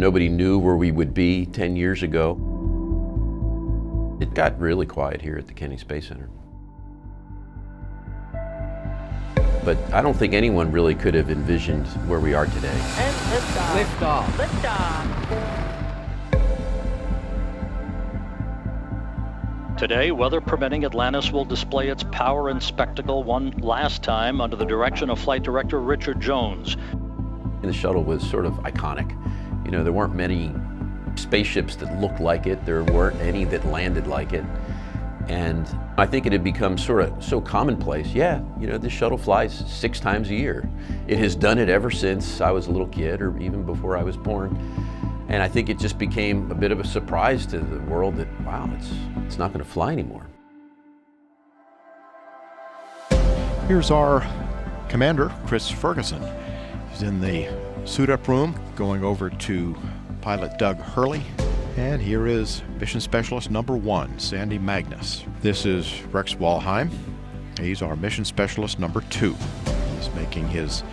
Nobody knew where we would be 10 years ago. It got really quiet here at the Kennedy Space Center. But I don't think anyone really could have envisioned where we are today. And liftoff. Liftoff. Liftoff. Today, weather permitting, Atlantis will display its power and spectacle one last time under the direction of Flight Director Richard Jones. And the shuttle was sort of iconic. You know, there weren't many spaceships that looked like it. There weren't any that landed like it. And I think it had become sort of so commonplace. Yeah, you know, this shuttle flies 6 times a year. It has done it ever since I was a little kid, or even before I was born. And I think it just became a bit of a surprise to the world that, wow, it's not going to fly anymore. Here's our commander, Chris Ferguson. He's in the suit-up room, going over to pilot Doug Hurley. And here is Mission Specialist number 1, Sandy Magnus. This is Rex Walheim. He's our Mission Specialist number 2. He's making his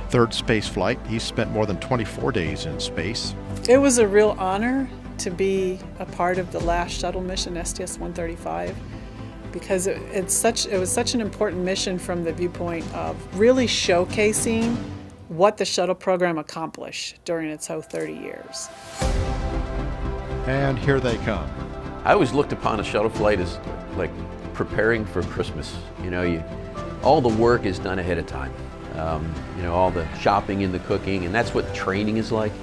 3rd space flight. He's spent more than 24 days in space. It was a real honor to be a part of the last shuttle mission, STS-135, because it was such an important mission from the viewpoint of really showcasing what the shuttle program accomplished during its whole 30 years. And here they come. I always looked upon a shuttle flight as like preparing for Christmas. You know, all the work is done ahead of time. You know, all the shopping and the cooking, and that's what training is like.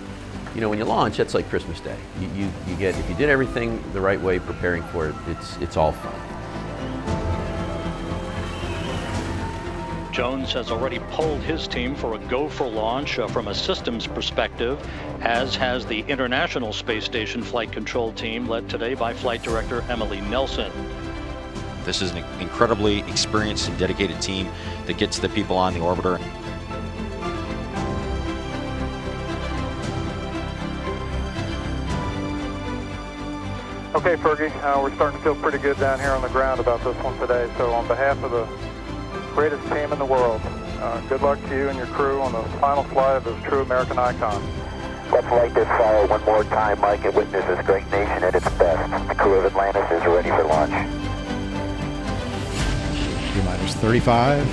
You know, when you launch, that's like Christmas Day. You get, if you did everything the right way, preparing for it, it's all fun. Jones has already polled his team for a go for launch from a systems perspective, as has the International Space Station Flight Control Team, led today by Flight Director Emily Nelson. This is an incredibly experienced and dedicated team that gets the people on the orbiter. Okay, Fergie, we're starting to feel pretty good down here on the ground about this one today. So on behalf of the greatest team in the world, good luck to you and your crew on the final flight of this true American icon. Let's light this fire one more time, Mike, and witness this great nation at its best. The crew of Atlantis is ready for launch. T-minus 35,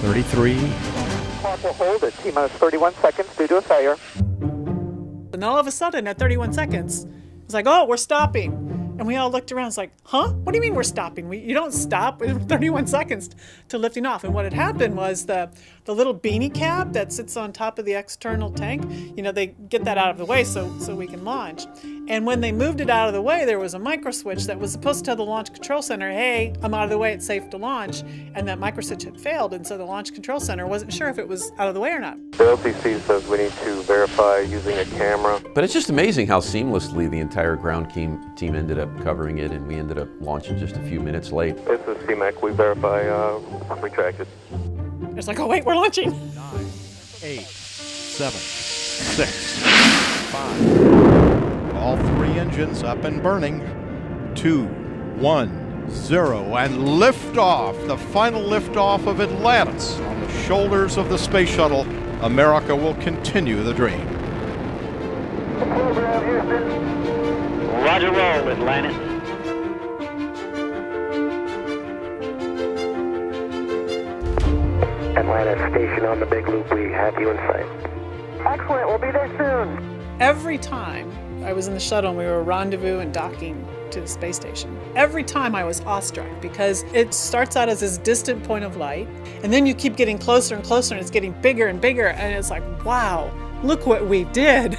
33. Clock will hold at T-minus 31 seconds due to a failure. And all of a sudden, at 31 seconds, it's like, oh, we're stopping. And we all looked around, it's like, huh? What do you mean we're stopping? You don't stop with 31 seconds to lifting off. And what had happened was the little beanie cap that sits on top of the external tank, you know, they get that out of the way so we can launch. And when they moved it out of the way, there was a micro switch that was supposed to tell the Launch Control Center, hey, I'm out of the way, it's safe to launch. And that micro switch had failed, and so the Launch Control Center wasn't sure if it was out of the way or not. The LTC says we need to verify using a camera. But it's just amazing how seamlessly the entire ground team ended up covering it, and we ended up launching just a few minutes late. This is CMAC, we verify retracted. It's like, oh wait, we're launching. 9, 8, 7, 6, 5. All 3 engines up and burning. 2, 1, 0, and liftoff. The final liftoff of Atlantis on the shoulders of the space shuttle. America will continue the dream. Roger roll, Atlantis. Atlantis, station on the big loop. We have you in sight. Excellent. We'll be there soon. Every time I was in the shuttle and we were rendezvous and docking to the space station, every time I was awestruck because it starts out as this distant point of light, and then you keep getting closer and closer, and it's getting bigger and bigger, and it's like, wow, look what we did.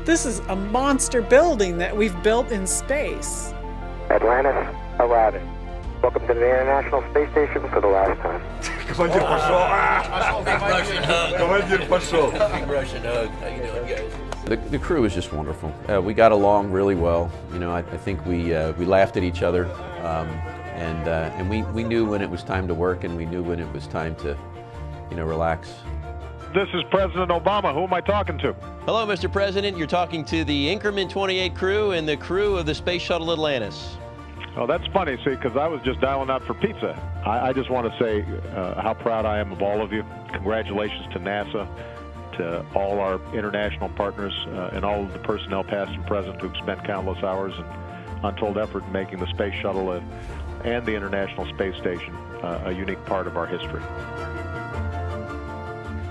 This is a monster building that we've built in space. Atlantis, arriving. Welcome to the International Space Station for the last time. Командир пошел. Big Russian hug. How you doing, guys? The crew was just wonderful. We got along really well. You know, I think we laughed at each other, and we knew when it was time to work, and we knew when it was time to, you know, relax. This is President Obama. Who am I talking to? Hello, Mr. President. You're talking to the Increment 28 crew and the crew of the Space Shuttle Atlantis. Oh, that's funny, see, because I was just dialing out for pizza. I just want to say how proud I am of all of you. Congratulations to NASA. all our international partners and all of the personnel past and present who've spent countless hours and untold effort in making the Space Shuttle and the International Space Station a unique part of our history.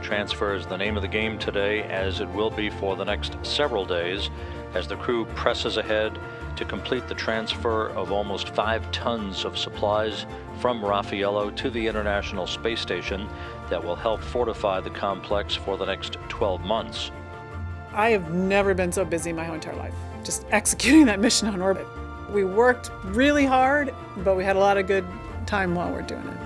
Transfer is the name of the game today, as it will be for the next several days, as the crew presses ahead to complete the transfer of almost 5 tons of supplies from Raffaello to the International Space Station that will help fortify the complex for the next 12 months. I have never been so busy my whole entire life, just executing that mission on orbit. We worked really hard, but we had a lot of good time while we're doing it.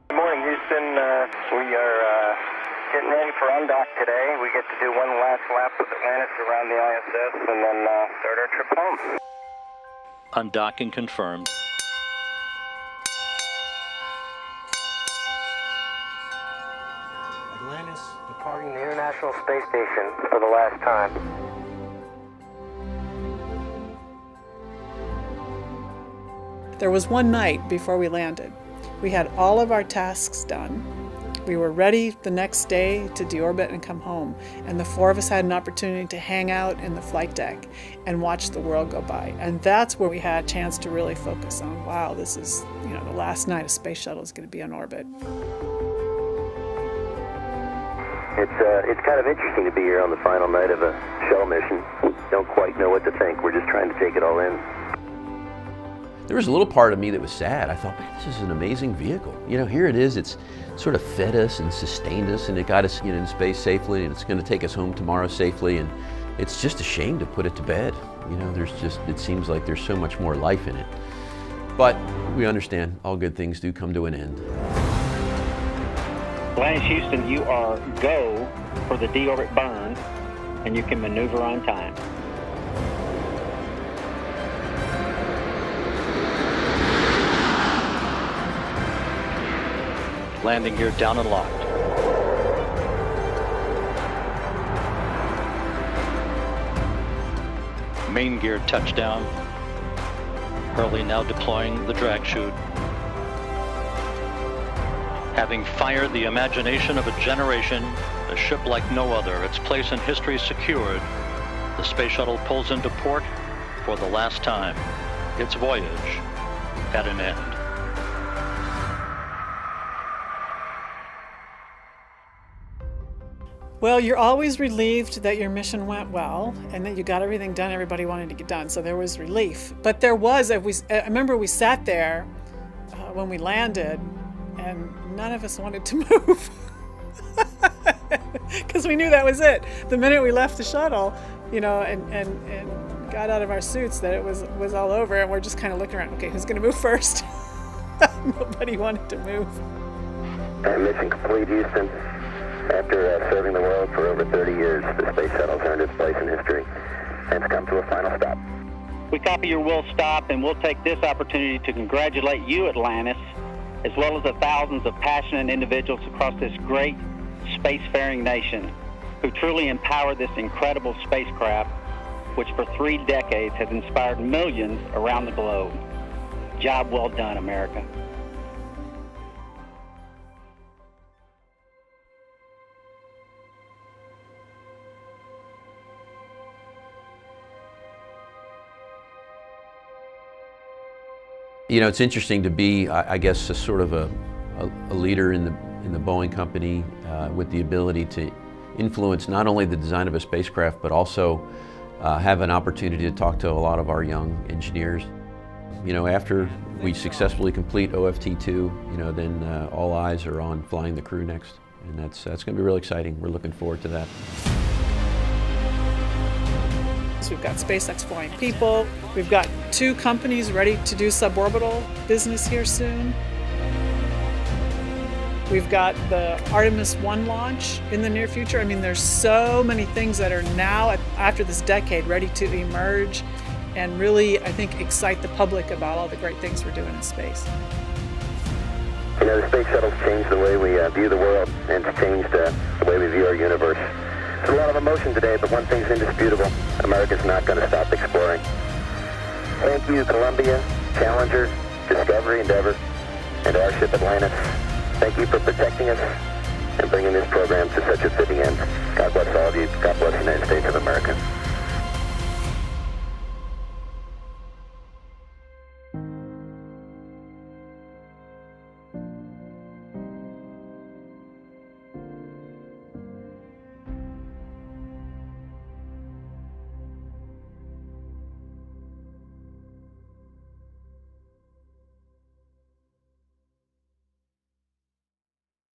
Good morning, Houston. We are getting ready for undock today. We get to do one last lap with Atlantis around the ISS and then start our trip home. Undocking confirmed. Atlantis departing the International Space Station for the last time. There was one night before we landed. We had all of our tasks done. We were ready the next day to deorbit and come home, and the 4 of us had an opportunity to hang out in the flight deck and watch the world go by. And that's where we had a chance to really focus on, wow, this is, the last night a space shuttle is going to be on orbit. It's kind of interesting to be here on the final night of a shuttle mission. Don't quite know what to think. We're just trying to take it all in. There was a little part of me that was sad. I thought, man, this is an amazing vehicle. Here it is. It's sort of fed us and sustained us, and it got us in space safely, and it's going to take us home tomorrow safely. And it's just a shame to put it to bed. It seems like there's so much more life in it. But we understand all good things do come to an end. Atlantis Houston, you are go for the deorbit burn, and you can maneuver on time. Landing gear down and locked. Main gear touchdown. Hurley now deploying the drag chute. Having fired the imagination of a generation, a ship like no other, its place in history secured, the Space Shuttle pulls into port for the last time. Its voyage at an end. Well, you're always relieved that your mission went well and that you got everything done everybody wanted to get done, so there was relief. But there was, I remember we sat there when we landed, and none of us wanted to move because we knew that was it. The minute we left the shuttle, and got out of our suits, that it was all over, and we're just kind of looking around. Okay, who's going to move first? Nobody wanted to move. Mission complete, Houston. After serving the world for over 30 years, the Space Shuttle's earned its place in history and it's come to a final stop. We copy your will stop, and we'll take this opportunity to congratulate you, Atlantis, as well as the thousands of passionate individuals across this great spacefaring nation who truly empowered this incredible spacecraft, which for 3 decades has inspired millions around the globe. Job well done, America. It's interesting to be, I guess, a sort of a leader in the Boeing company with the ability to influence not only the design of a spacecraft, but also have an opportunity to talk to a lot of our young engineers. After we successfully complete OFT2, then all eyes are on flying the crew next, and that's going to be really exciting. We're looking forward to that. So we've got SpaceX flying people. We've got 2 companies ready to do suborbital business here soon. We've got the Artemis 1 launch in the near future. There's so many things that are now, after this decade, ready to emerge and really, I think, excite the public about all the great things we're doing in space. The Space Shuttle's changed the way we view the world, and it's changed the way we view our universe. There's a lot of emotion today, but one thing's indisputable. America's not going to stop exploring. Thank you, Columbia, Challenger, Discovery, Endeavour, and our ship Atlantis. Thank you for protecting us and bringing this program to such a fitting end.